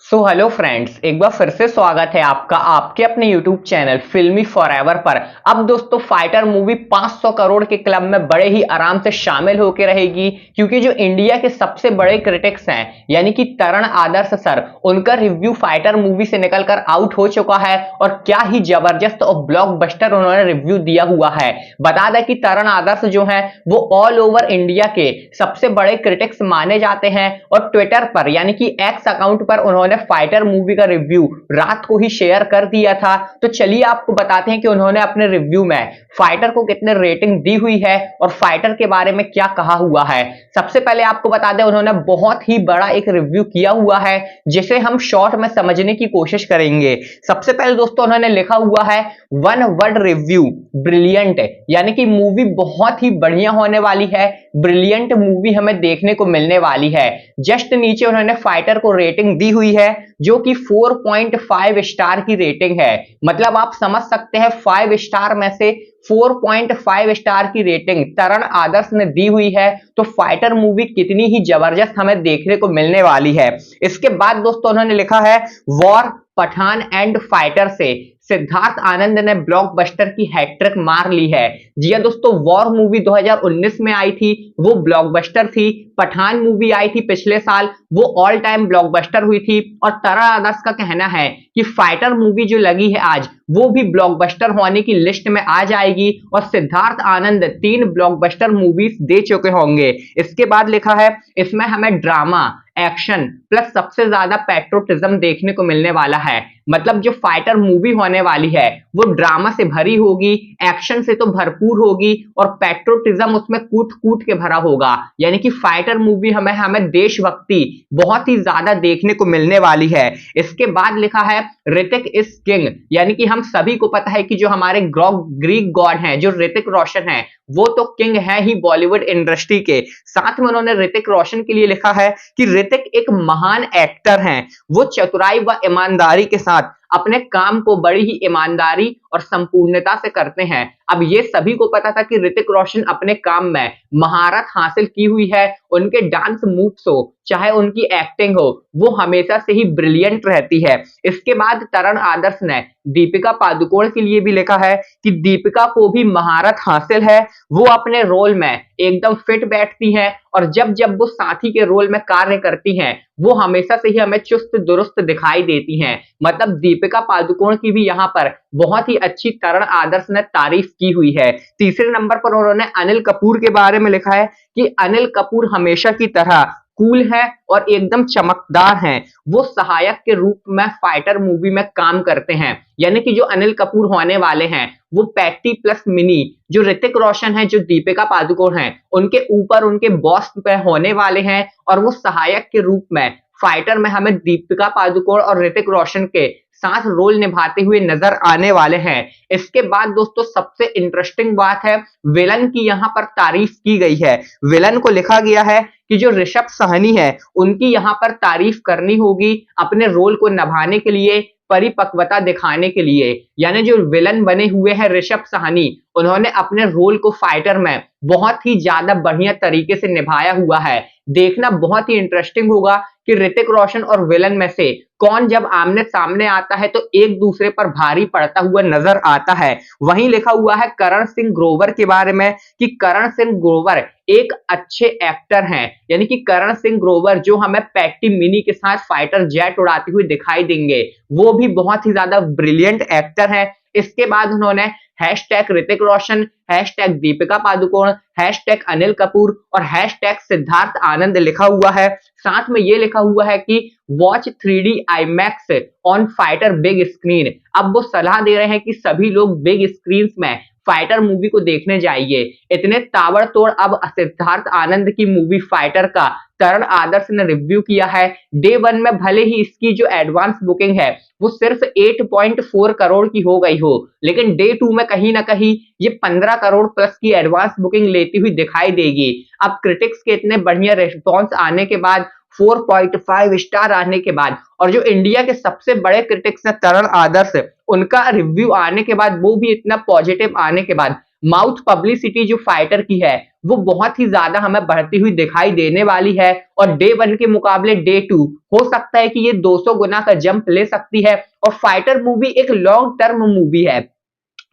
Hello friends, एक बार फिर से स्वागत है आपका आपके अपने यूट्यूब चैनल फिल्मी फॉरएवर पर। अब दोस्तों फाइटर मूवी 500 करोड़ के क्लब में बड़े ही आराम से शामिल होकर रहेगी, क्योंकि जो इंडिया के सबसे बड़े क्रिटिक्स हैं यानी कि तरण आदर्श सर, उनका रिव्यू फाइटर मूवी से निकलकर आउट हो चुका है और क्या ही जबरदस्त और ब्लॉकबस्टर उन्होंने रिव्यू दिया हुआ है। बता दें कि तरण आदर्श जो है वो ऑल ओवर इंडिया के सबसे बड़े क्रिटिक्स माने जाते हैं और ट्विटर पर यानी कि एक्स अकाउंट पर उन्होंने फाइटर मूवी का रिव्यू रात को ही शेयर कर दिया था। तो चलिए आपको बताते हैं कि उन्होंने अपने रिव्यू में फाइटर को कितने रेटिंग दी हुई है और फाइटर के बारे में क्या कहा हुआ है। सबसे पहले आपको बता दें उन्होंने बहुत ही बड़ा एक रिव्यू किया हुआ है जिसे हम शॉर्ट में समझने की कोशिश करेंगे। सबसे पहले दोस्तों उन्होंने लिखा हुआ है वन वर्ड रिव्यू ब्रिलियंट, यानी कि मूवी बहुत ही बढ़िया होने वाली है। ब्रिलियंट मूवी हमें देखने को मिलने वाली है। जस्ट नीचे उन्होंने फाइटर को रेटिंग दी हुई है जो कि 4.5 स्टार की रेटिंग है। मतलब आप समझ सकते हैं 5 स्टार में से 4.5 स्टार की रेटिंग तरण आदर्श ने दी हुई है। तो फाइटर मूवी कितनी ही जबरदस्त हमें देखने को मिलने वाली है। इसके बाद दोस्तों उन्होंने लिखा है वॉर पठान एंड फाइटर से सिद्धार्थ आनंद ने ब्लॉकबस्टर की हैट्रिक मार ली है। जी हां दोस्तों, वॉर मूवी 2019 में आई थी, वो ब्लॉकबस्टर थी। पठान मूवी आई थी पिछले साल, वो ऑल टाइम ब्लॉकबस्टर हुई थी। और तरण आदर्श का कहना है कि फाइटर मूवी जो लगी है आज, वो भी ब्लॉकबस्टर होने की लिस्ट में आ जाएगी और सिद्धार्थ आनंद 3 ब्लॉकबस्टर मूवीज दे चुके होंगे। इसके बाद लिखा है इसमें हमें ड्रामा, एक्शन प्लस सबसे ज्यादा पेट्रोटिज्म देखने को मिलने वाला है। मतलब जो फाइटर मूवी होने वाली है वो ड्रामा से भरी होगी, एक्शन से तो भरपूर होगी और पेट्रोटिज्म उसमें कूट कूट के भरा होगा। यानी कि फाइटर मूवी हमें देशभक्ति बहुत ही ज्यादा देखने को मिलने वाली है। इसके बाद लिखा है ऋतिक इज किंग, यानी कि हम सभी को पता है कि जो हमारे ग्रीक गॉड हैं जो ऋतिक रोशन है वो तो किंग है ही बॉलीवुड इंडस्ट्री के। साथ में उन्होंने ऋतिक रोशन के लिए लिखा है कि ऋतिक एक महान एक्टर हैं, वो चतुराई व ईमानदारी के साथ अपने काम को बड़ी ही ईमानदारी और संपूर्णता से करते हैं। अब ये सभी को पता था कि ऋतिक रोशन अपने काम में महारत हासिल की हुई है। उनके डांस मूव्स हो चाहे उनकी एक्टिंग हो, वो हमेशा से ही ब्रिलियंट रहती है। इसके बाद तरण आदर्श ने दीपिका पादुकोण के लिए भी लिखा है कि दीपिका को भी महारत हासिल है, वो अपने रोल में एकदम फिट बैठती हैं और जब जब वो साथी के रोल में कार्य करती हैं वो हमेशा से ही हमें चुस्त दुरुस्त दिखाई देती हैं। मतलब दीपिका पादुकोण की भी यहाँ पर बहुत ही अच्छी तरण आदर्श ने तारीफ की हुई है। तीसरे नंबर पर उन्होंने अनिल कपूर के बारे में लिखा है कि अनिल कपूर हमेशा की तरह कूल है और एकदम चमकदार हैं। वो सहायक के रूप में फाइटर मूवी में काम करते हैं। यानी कि जो अनिल कपूर होने वाले हैं वो पैटी प्लस मिनी, जो ऋतिक रोशन है जो दीपिका पादुकोण है उनके ऊपर उनके बॉस पे होने वाले हैं और वो सहायक के रूप में फाइटर में हमें दीपिका पादुकोण और ऋतिक रोशन के साथ रोल निभाते हुए नजर आने वाले हैं। इसके बाद दोस्तों सबसे इंटरेस्टिंग बात है विलन की यहाँ पर तारीफ की गई है। विलन को लिखा गया है कि जो ऋषभ सहनी है उनकी यहाँ पर तारीफ करनी होगी अपने रोल को निभाने के लिए, परिपक्वता दिखाने के लिए। यानी जो विलन बने हुए हैं ऋषभ सहनी, उन्होंने अपने रोल को फाइटर में बहुत ही ज्यादा बढ़िया तरीके से निभाया हुआ है। देखना बहुत ही इंटरेस्टिंग होगा कि ऋतिक रोशन और विलन में से कौन जब आमने सामने आता है तो एक दूसरे पर भारी पड़ता हुआ नजर आता है। वहीं लिखा हुआ है करण सिंह ग्रोवर के बारे में कि करण सिंह ग्रोवर एक अच्छे एक्टर हैं। यानी कि करण सिंह ग्रोवर जो हमें पैटी मिनी के साथ फाइटर जेट उड़ाते हुए दिखाई देंगे वो भी बहुत ही ज्यादा ब्रिलियंट एक्टर हैं। इसके बाद उन्होंने hashtag Hrithik Roshan, hashtag Deepika Padukone, hashtag Anil Kapoor और हैशटैग सिद्धार्थ आनंद लिखा हुआ है। साथ में ये लिखा हुआ है कि watch 3D IMAX on fighter big screen. अब वो सलाह दे रहे हैं कि सभी लोग बिग स्क्रीन में फाइटर मूवी को देखने जाइए। इतने ताबड़तोड़ अब सिद्धार्थ आनंद की मूवी फाइटर का तरण आदर्श ने रिव्यू किया है। डे 1 में भले ही इसकी जो एडवांस बुकिंग है वो सिर्फ 8.4 करोड़ की हो गई हो, लेकिन डे 2 में कहीं ना कहीं ये 15 करोड़ प्लस की एडवांस बुकिंग लेती हुई दिखाई देगी। अब क्रिटिक्स के इतने बढ़िया रेस्पॉन्स आने के बाद, 4.5 स्टार आने के बाद और जो इंडिया के सबसे बड़े क्रिटिक्स हैं तरण आदर्श, उनका रिव्यू आने के बाद वो भी इतना पॉजिटिव आने के बाद माउथ पब्लिसिटी जो फाइटर की है वो बहुत ही ज्यादा हमें बढ़ती हुई दिखाई देने वाली है और डे 1 के मुकाबले डे 2 हो सकता है कि ये 200 गुना का जंप ले सकती है। और फाइटर मूवी एक लॉन्ग टर्म मूवी है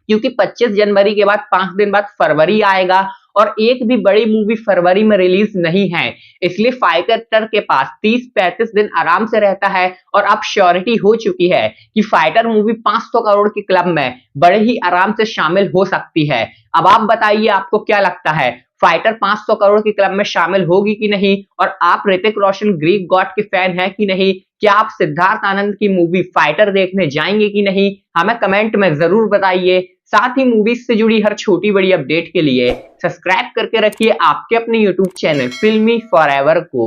क्योंकि 25 जनवरी के बाद 5 दिन बाद फरवरी आएगा और एक भी बड़ी मूवी फरवरी में रिलीज नहीं है, इसलिए फाइटर के पास 30-35 दिन आराम से रहता है और अब श्योरिटी हो चुकी है कि फाइटर मूवी 500 करोड़ के क्लब में बड़े ही आराम से शामिल हो सकती है। अब आप बताइए आपको क्या लगता है, फाइटर 500 करोड़ के क्लब में शामिल होगी कि नहीं? और आप ऋतिक रोशन ग्रीक गॉड के फैन हैं कि नहीं? क्या आप सिद्धार्थ आनंद की मूवी फाइटर देखने जाएंगे कि नहीं? हमें कमेंट में जरूर बताइए। साथ ही मूवीज से जुड़ी हर छोटी बड़ी अपडेट के लिए सब्सक्राइब करके रखिए आपके अपने यूट्यूब चैनल फिल्मी फॉरएवर को।